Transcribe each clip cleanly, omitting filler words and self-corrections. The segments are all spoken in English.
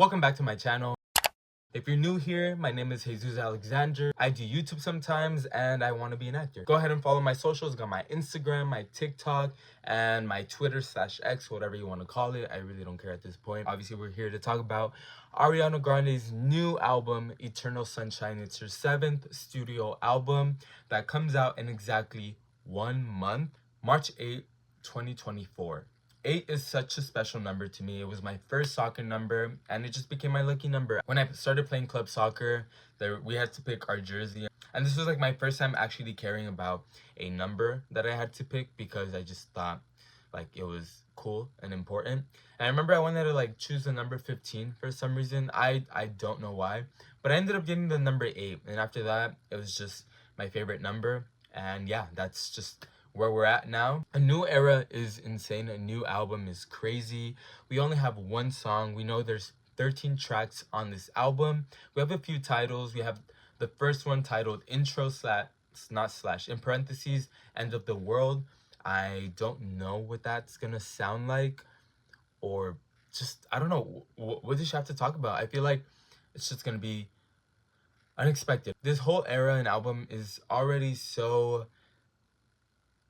Welcome back to my channel. If you're new here, my name is Jesus Alexander. I do YouTube sometimes and I want to be an actor. Go ahead and follow my socials. Got my Instagram, my TikTok, and my Twitter/X, whatever you want to call it. I really don't care at this point. Obviously, we're here to talk about Ariana Grande's new album, Eternal Sunshine. It's her 7th studio album that comes out in exactly 1 month, March 8th, 2024. 8 is such a special number to me. It was my first soccer number and it just became my lucky number. When I started playing club soccer, we had to pick our jersey. And this was like my first time actually caring about a number that I had to pick because I just thought like it was cool and important. And I remember I wanted to like choose the number 15 for some reason. I don't know why, but I ended up getting the number 8. And after that, it was just my favorite number. And yeah, that's just where we're at now. A new era is insane. A new album is crazy. We only have one song. We know there's 13 tracks on this album. We have a few titles. We have the first one titled Intro in parentheses, End of the World. I don't know what that's gonna sound like, or just, I don't know. What does she have to talk about? I feel like it's just gonna be unexpected. This whole era and album is already so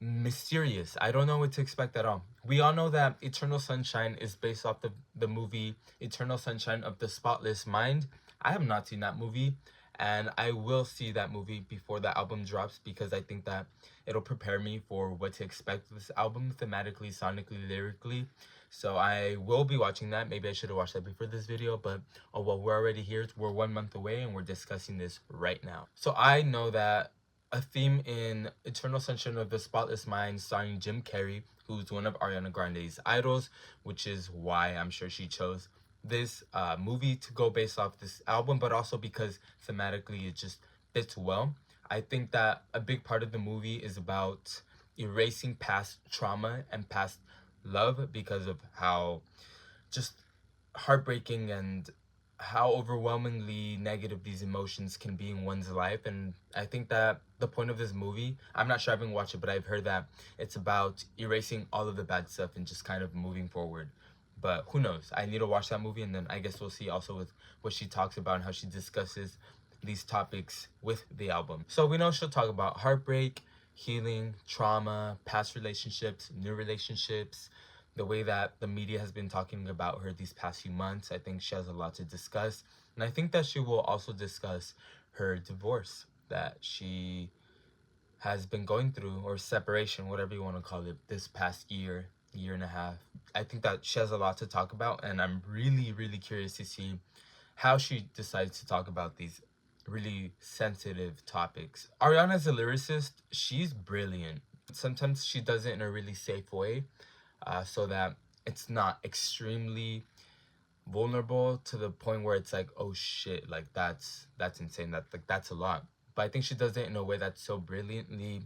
mysterious. I don't know what to expect at all. We all know that Eternal Sunshine is based off the movie Eternal Sunshine of the Spotless Mind. I have not seen that movie, and I will see that movie before the album drops because I think that it'll prepare me for what to expect with this album thematically, sonically, lyrically. So I will be watching that. Maybe I should have watched that before this video, but oh well, we're already here. We're 1 month away and we're discussing this right now. So I know that a theme in Eternal Sunshine of the Spotless Mind starring Jim Carrey, who's one of Ariana Grande's idols, which is why I'm sure she chose this movie to go based off this album, but also because thematically it just fits well. I think that a big part of the movie is about erasing past trauma and past love because of how just heartbreaking and how overwhelmingly negative these emotions can be in one's life. And I think that the point of this movie, I'm not sure, I haven't watched it, but I've heard that it's about erasing all of the bad stuff and just kind of moving forward. But who knows? I need to watch that movie, and then I guess we'll see also with what she talks about and how she discusses these topics with the album. So we know she'll talk about heartbreak, healing, trauma, past relationships, new relationships, the way that the media has been talking about her these past few months. I think she has a lot to discuss. And I think that she will also discuss her divorce that she has been going through, or separation, whatever you want to call it, this past year and a half. I think that she has a lot to talk about, and I'm really, really curious to see how she decides to talk about these really sensitive topics. Ariana is a lyricist. She's brilliant. Sometimes she does it in a really safe way, so that it's not extremely vulnerable to the point where it's like, oh shit, like that's insane, that's a lot. But I think she does it in a way that's so brilliantly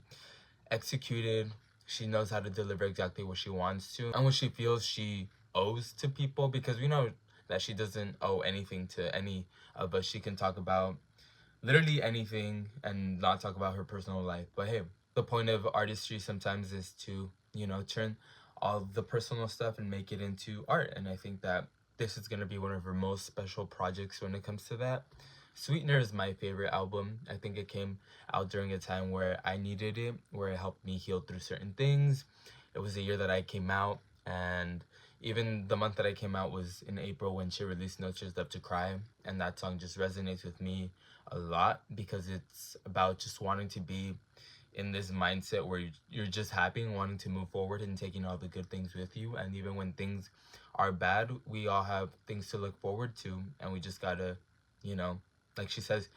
executed. She knows how to deliver exactly what she wants to and what she feels she owes to people, because we know that she doesn't owe anything to any of us. She can talk about literally anything and not talk about her personal life. But hey, the point of artistry sometimes is to, turn all the personal stuff and make it into art. And I think that this is going to be one of her most special projects when it comes to that. Sweetener is my favorite album. I think it came out during a time where I needed it, where it helped me heal through certain things. It was the year that I came out, and even the month that I came out was in April when she released No Tears Left to Cry, and that song just resonates with me a lot because it's about just wanting to be in this mindset where you're just happy and wanting to move forward and taking all the good things with you. And even when things are bad, we all have things to look forward to, and we just gotta, like she says,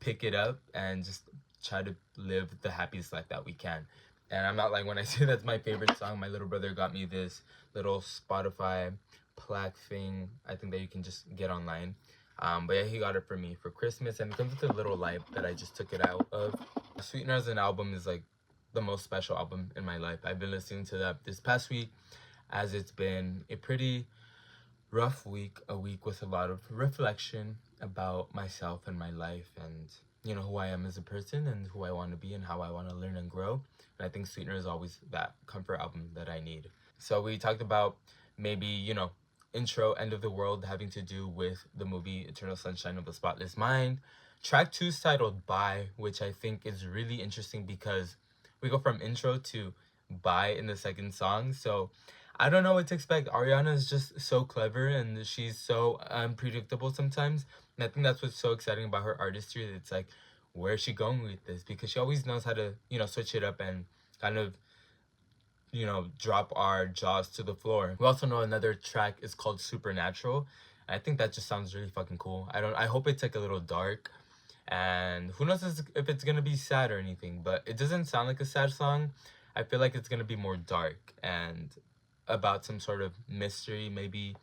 pick it up and just try to live the happiest life that we can. And I'm not like, when I say that's my favorite song, my little brother got me this little Spotify plaque thing, I think that you can just get online. But yeah, he got it for me for Christmas, and it comes with a little light that I just took it out of. Sweetener as an album is like the most special album in my life. I've been listening to that this past week, as it's been a pretty rough week, a week with a lot of reflection about myself and my life, and who I am as a person and who I want to be and how I want to learn and grow. And I think Sweetener is always that comfort album that I need. So we talked about maybe, intro, End of the World, having to do with the movie Eternal Sunshine of the Spotless Mind. Track 2 is titled Bye, which I think is really interesting because we go from intro to bye in the second song. So I don't know what to expect. Ariana is just so clever and she's so unpredictable sometimes. And I think that's what's so exciting about her artistry. It's like, where is she going with this? Because she always knows how to, switch it up and kind of, drop our jaws to the floor. We also know another track is called Supernatural. I think that just sounds really fucking cool. I hope it's like a little dark. And who knows if it's gonna be sad or anything, but it doesn't sound like a sad song. I feel like it's gonna be more dark and about some sort of mystery, maybe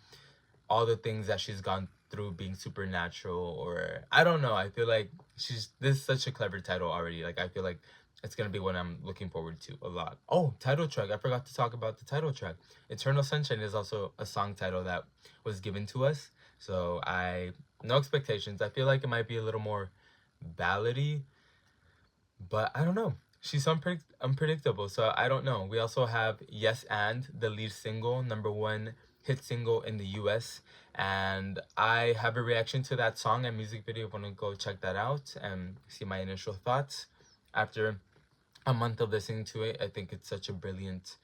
all the things that she's gone through being supernatural, or I don't know. I feel like this is such a clever title already. Like I feel like it's gonna be one I'm looking forward to a lot. Oh, title track. I forgot to talk about the title track. Eternal Sunshine is also a song title that was given to us. So no expectations. I feel like it might be a little more ballady, but I don't know. She's unpredictable, so I don't know. We also have Yes and, the lead single, #1 hit single in the US. And I have a reaction to that song and music video. If you want to go check that out and see my initial thoughts after a month of listening to it. I think it's such a brilliant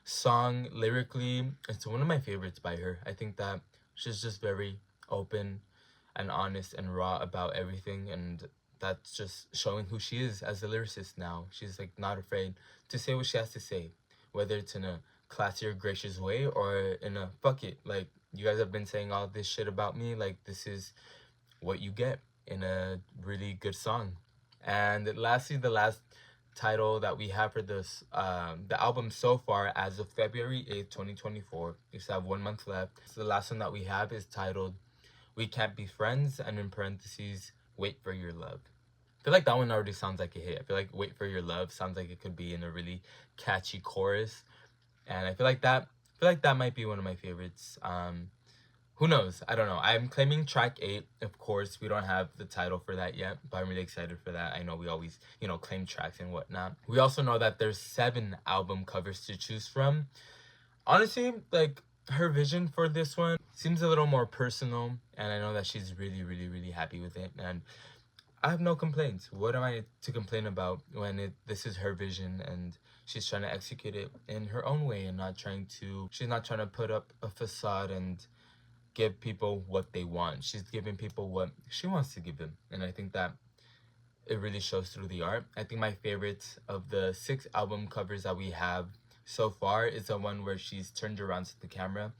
song. Lyrically, it's one of my favorites by her. I think that she's just very open and honest and raw about everything, and that's just showing who she is as a lyricist now. She's like not afraid to say what she has to say, whether it's in a classier, gracious way or in a fuck it. Like, you guys have been saying all this shit about me. Like, this is what you get in a really good song. And lastly, the last title that we have for this the album so far as of February 8th, 2024. We still have 1 month left. So the last one that we have is titled We Can't Be Friends, and in parentheses, Wait for Your Love. I feel like that one already sounds like a hit. I feel like Wait for Your Love sounds like it could be in a really catchy chorus. And I feel like that might be one of my favorites. Who knows? I don't know. I'm claiming track 8. Of course, we don't have the title for that yet, but I'm really excited for that. I know we always, claim tracks and whatnot. We also know that there's 7 album covers to choose from. Honestly, like, her vision for this one seems a little more personal, and I know that she's really, really, really happy with it, and I have no complaints. What am I to complain about when this is her vision and she's trying to execute it in her own way and she's not trying to put up a facade and give people what they want. She's giving people what she wants to give them. And I think that it really shows through the art. I think my favorite of the 6 album covers that we have so far is the one where she's turned around to the camera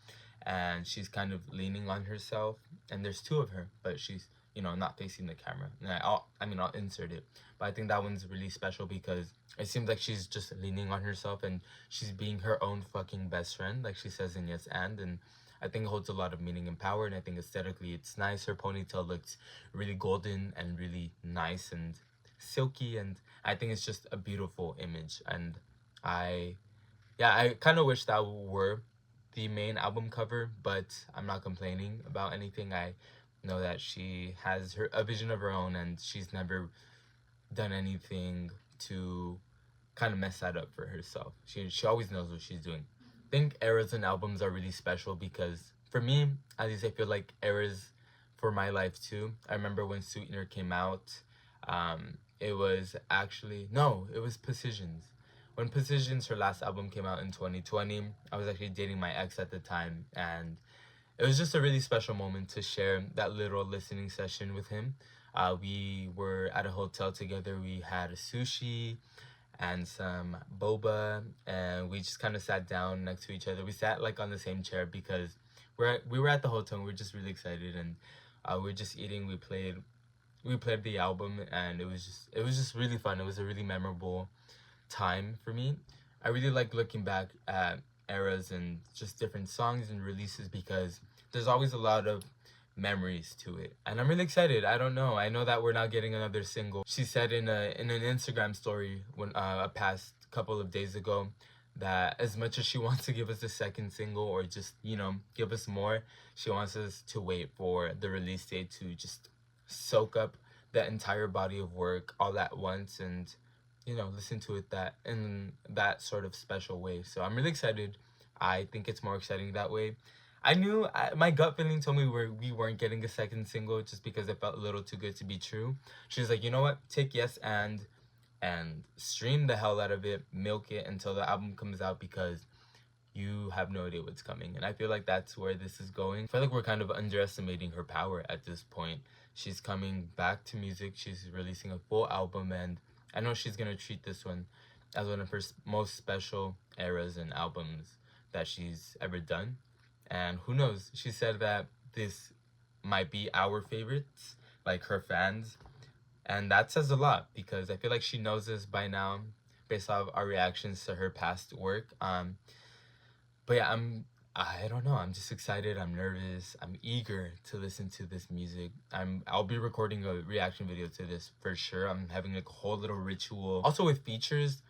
and she's kind of leaning on herself. And there's 2 of her, but she's, not facing the camera. And I'll insert it. But I think that one's really special because it seems like she's just leaning on herself and she's being her own fucking best friend, like she says in Yes and I think it holds a lot of meaning and power, and I think aesthetically it's nice. Her ponytail looks really golden and really nice and silky, and I think it's just a beautiful image. And I kind of wish that were the main album cover, but I'm not complaining about anything. I know that she has a vision of her own, and she's never done anything to kind of mess that up for herself. She always knows what she's doing. I think eras and albums are really special because for me, at least, I feel like eras for my life too. I remember when Sweetener came out. It was Positions. When Positions, her last album, came out in 2020, I was actually dating my ex at the time, and it was just a really special moment to share that little listening session with him. We were at a hotel together. We had a sushi and some boba, and we just kind of sat down next to each other. We sat like on the same chair because we were at the hotel and we were just really excited, and we were just eating. We played the album, and it was just really fun. It was a really memorable time for me. I really like looking back at eras and just different songs and releases because there's always a lot of memories to it, and I'm really excited. I don't know. I know that we're not getting another single. She said in an Instagram story when a past couple of days ago that as much as she wants to give us a second single or just give us more, she wants us to wait for the release date to just soak up the entire body of work all at once and listen to it in that sort of special way. So I'm really excited. I think it's more exciting that way. I knew my gut feeling told me we weren't getting a second single just because it felt a little too good to be true. She was like, you know what? Take Yes and stream the hell out of it, milk it until the album comes out because you have no idea what's coming. And I feel like that's where this is going. I feel like we're kind of underestimating her power at this point. She's coming back to music. She's releasing a full album, and I know she's gonna treat this one as one of her most special eras and albums that she's ever done. And who knows? She said that this might be our favorites, like her fans. And that says a lot because I feel like she knows this by now based off our reactions to her past work. But yeah, I don't know. I'm just excited. I'm nervous. I'm eager to listen to this music. I'll be recording a reaction video to this for sure. I'm having like a whole little ritual. Also with features,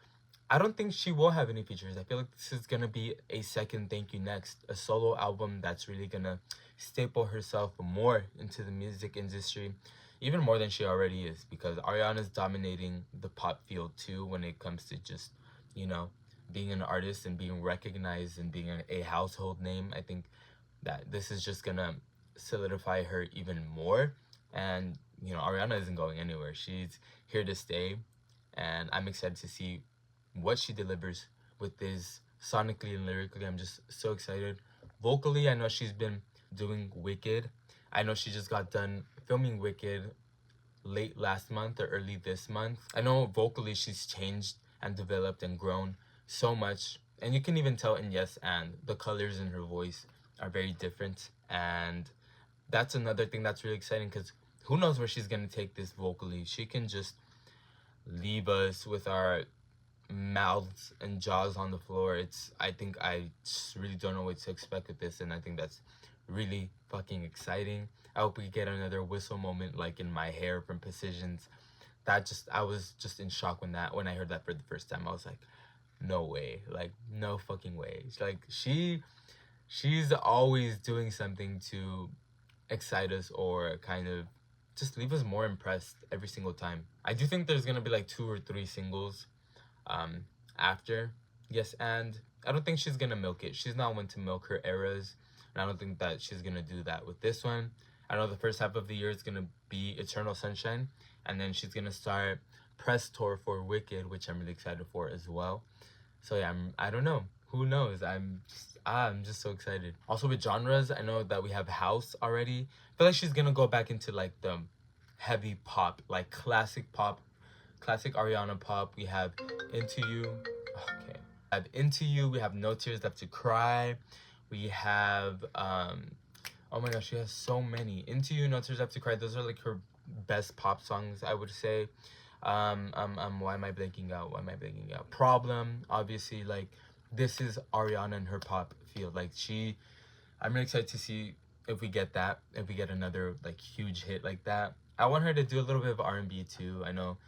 I don't think she will have any features. I feel like this is gonna be a second Thank You Next, a solo album that's really gonna staple herself more into the music industry, even more than she already is, because Ariana's dominating the pop field too when it comes to just, you know, being an artist and being recognized and being a household name. I think that this is just gonna solidify her even more. And, you know, Ariana isn't going anywhere. She's here to stay. And I'm excited to see what she delivers with this sonically and lyrically. I'm just so excited. Vocally, I know she's been doing Wicked. I know she just got done filming Wicked late last month or early this month. I know vocally she's changed and developed and grown so much, and you can even tell in Yes and the colors in her voice are very different. And that's another thing that's really exciting because who knows where she's gonna take this vocally. She can just leave us with our mouths and jaws on the floor. I think I just really don't know what to expect with this, and I think that's really fucking exciting. I hope we get another whistle moment like in My Hair from Precisions. I was just in shock when I heard that for the first time. I was like, no way, like no fucking way. It's like she's always doing something to excite us or kind of just leave us more impressed every single time. I do think there's gonna be like 2 or 3 singles um after Yes and I don't think she's gonna milk it. She's not one to milk her eras, and I don't think that she's gonna do that with this one. I know the first half of the year is gonna be Eternal Sunshine, and then she's gonna start press tour for Wicked, which I'm really excited for as well. So yeah, I don't know. Who knows? I'm just so excited. Also with genres, I know that we have house already. I feel like she's gonna go back into like the heavy pop, like classic pop, classic Ariana pop. We have Into You. Okay. We have Into You. We have No Tears Left to Cry. We have oh my gosh, she has so many. Into You, No Tears Left to Cry. Those are like her best pop songs, I would say. Why am I blanking out? Why am I blanking out? Problem, obviously, like this is Ariana and her pop field. Like I'm really excited to see if we get that, if we get another like huge hit like that. I want her to do a little bit of R&B too. I know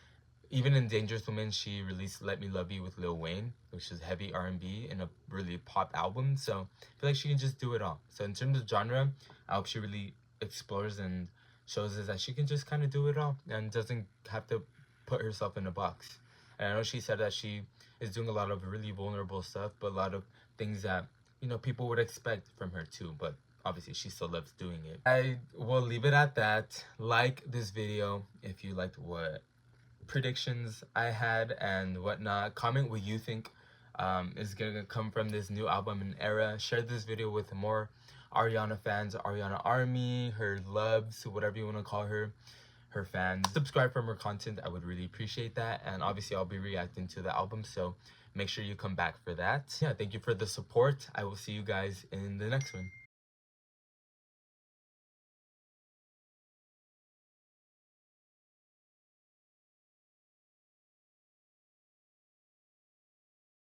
even in Dangerous Woman, she released Let Me Love You with Lil Wayne, which is heavy R&B and a really pop album. So I feel like she can just do it all. So in terms of genre, I hope she really explores and shows us that she can just kind of do it all and doesn't have to put herself in a box. And I know she said that she is doing a lot of really vulnerable stuff, but a lot of things that, you know, people would expect from her too. But obviously she still loves doing it. I will leave it at that. Like this video if you liked what predictions I had and whatnot. Comment what you think is gonna come from this new album and era. Share this video with more Ariana fans, Ariana Army, her loves, whatever you want to call her fans. Subscribe for more content. I would really appreciate that. And obviously I'll be reacting to the album, so make sure you come back for that. Yeah, thank you for the support. I will see you guys in the next one.